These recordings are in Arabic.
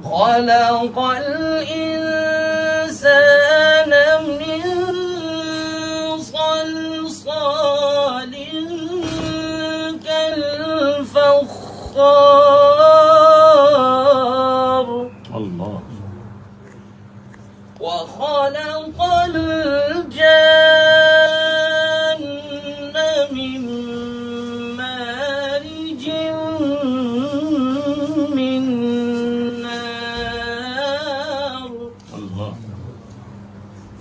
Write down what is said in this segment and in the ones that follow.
خلق الإنسان من صلصال كالفخار الله وخلق الجن من مارج من نار الله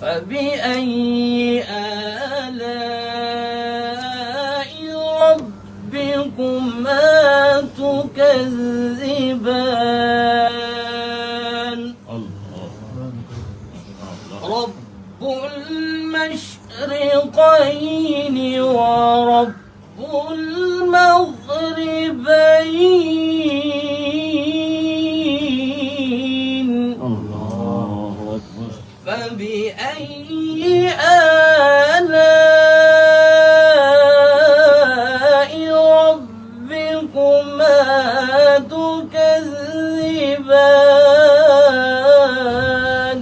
فبأي آلاء ربكما تكذبان رب المشرقين ورب المغربين الله أكبر فبأي آلاء ربكما تكذبان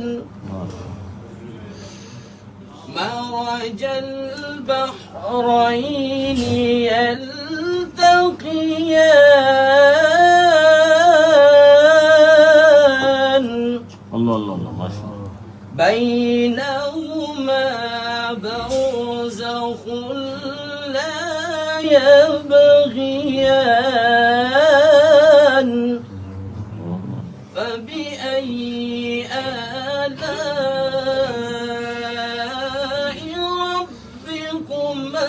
مرج البحرين يلتقيان الله الله الله ما شاء الله بينهما برزخ لا يبغيان فبأي آلاء ربكما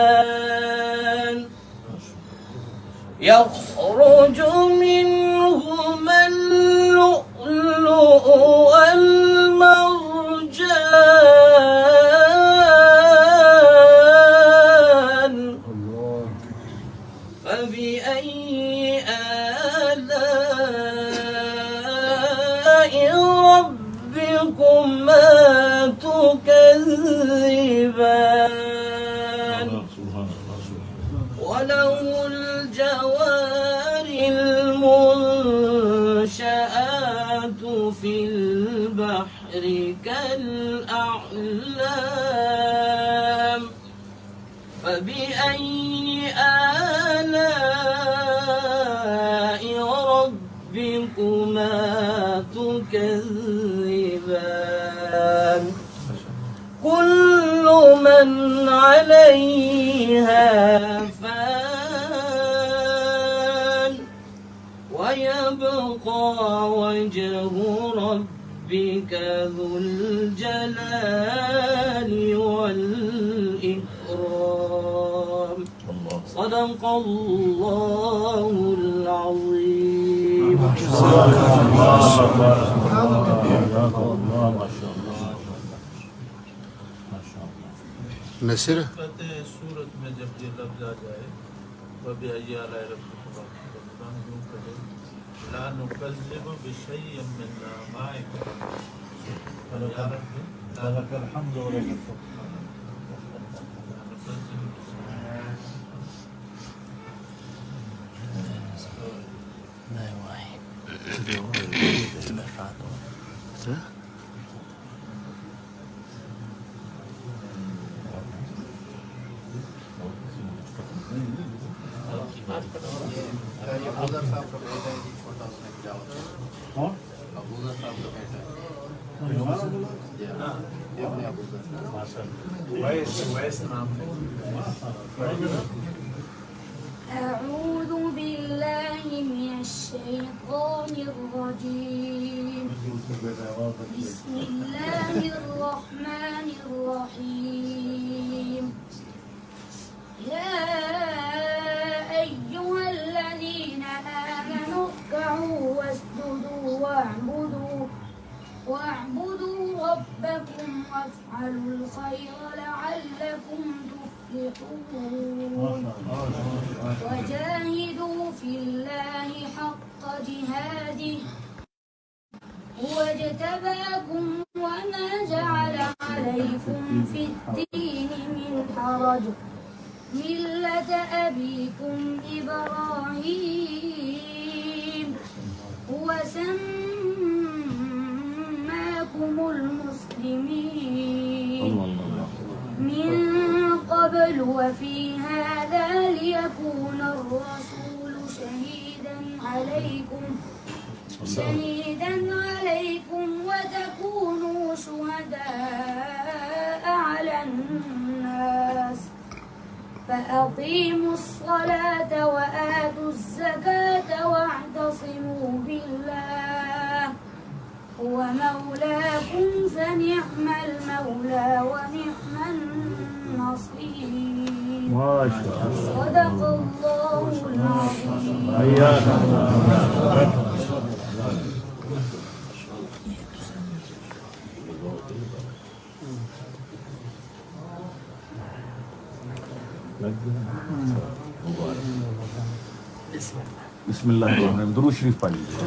تكذبان يخرج منهما اللؤلؤ والمرجان فبأي آلاء ربكما تكذبان وله الجوار المنشآت في البحر كالأعلام فبأي آلاء ربكما تكذبان كل من عليها فان ويبقى وجه ربك ذو الجلال والإكرام صدق الله العظيم नसीर सूरत में जब ये लफ्ज आ जाए वबअय्यि आलाइ रब्बिकुमा तुकज़्ज़िबान ला नुकज़्ज़िबु बिशैइइन मिन आमाइकुम लकल हम्दु व लकल शुक्र أعوذ بالله من الشيطان الرجيم بسم الله الرحمن الرحيم يا أيها الذين آمنوا اركعوا واسجدوا واعبدوا ربكم وافعلوا الخير لعلكم تفلحون وجاهدوا في الله حق جهاده هو اجتباكم وما جعل عليكم في الدين من حرج ملة ملة أبيكم إبراهيم هو سماكم المسلمين من قبل وفي هذا ليكون الرسول شهيدا عليكم وتكونوا شهداء على الناس فأقيموا الصلاة وآتوا الزكاة واعتصموا بالله هو مولاكم فنعم المولى ونعم النصير. ما شاء الله. صدق الله العظيم. حياك بسم اللہ الرحمن الرحیم. درود شریف پڑھ لیجیے.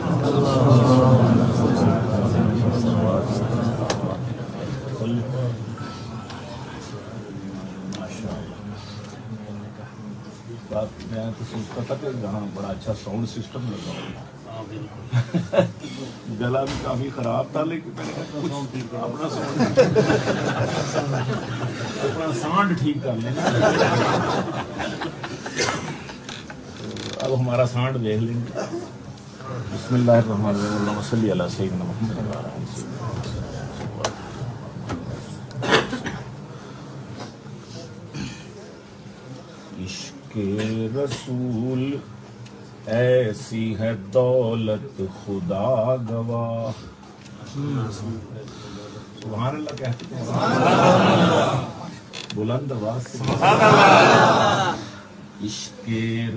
بات میں تو سوچتا تھا کہ یہاں بڑا اچھا ساؤنڈ سسٹم لگا ہوا. گلا بھی کافی خراب تھا لیکن میں نے کہا اپنا سانڈ ٹھیک کر لینا. اب ہمارا سانڈ دیکھ لیں گے. بسم اللہ الرحمن الرحیم. اللہم صلی علی سیدنا محمد وعلی آلہ سیدنا محمد. عشق رسول ایسی ہے دولت خدا گواہ. سبحان اللہ کہتے ہیں. بلند آواز سے. عشق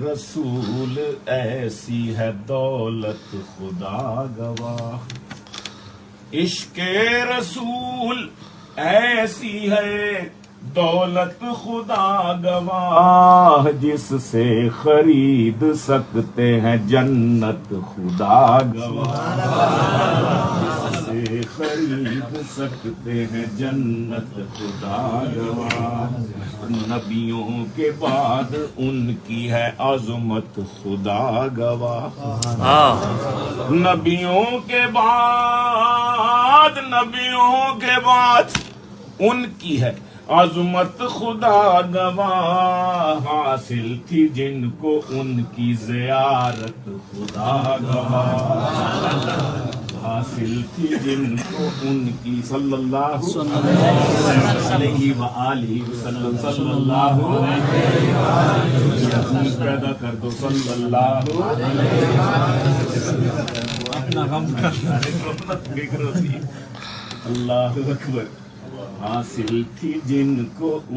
رسول ایسی ہے دولت خدا گواہ. عشق رسول ایسی ہے دولت خدا گواہ جس سے خرید سکتے ہیں جنت خدا گواہ. جس سے خرید سکتے ہیں جنت خدا گواہ. نبیوں کے بعد ان کی ہے عظمت خدا گواہ. نبیوں کے بعد ان کی ہے عظمت خدا گواہ. حاصل تھی جن کو ان کی زیارت خدا گواہ. حاصل تھی جن کو ان کی صلی اللہ علیہ وآلہ وسلم. صلی اللہ پیدا کر دو. صلی اللہ اللہ اکبر. حاصل تھی جن کو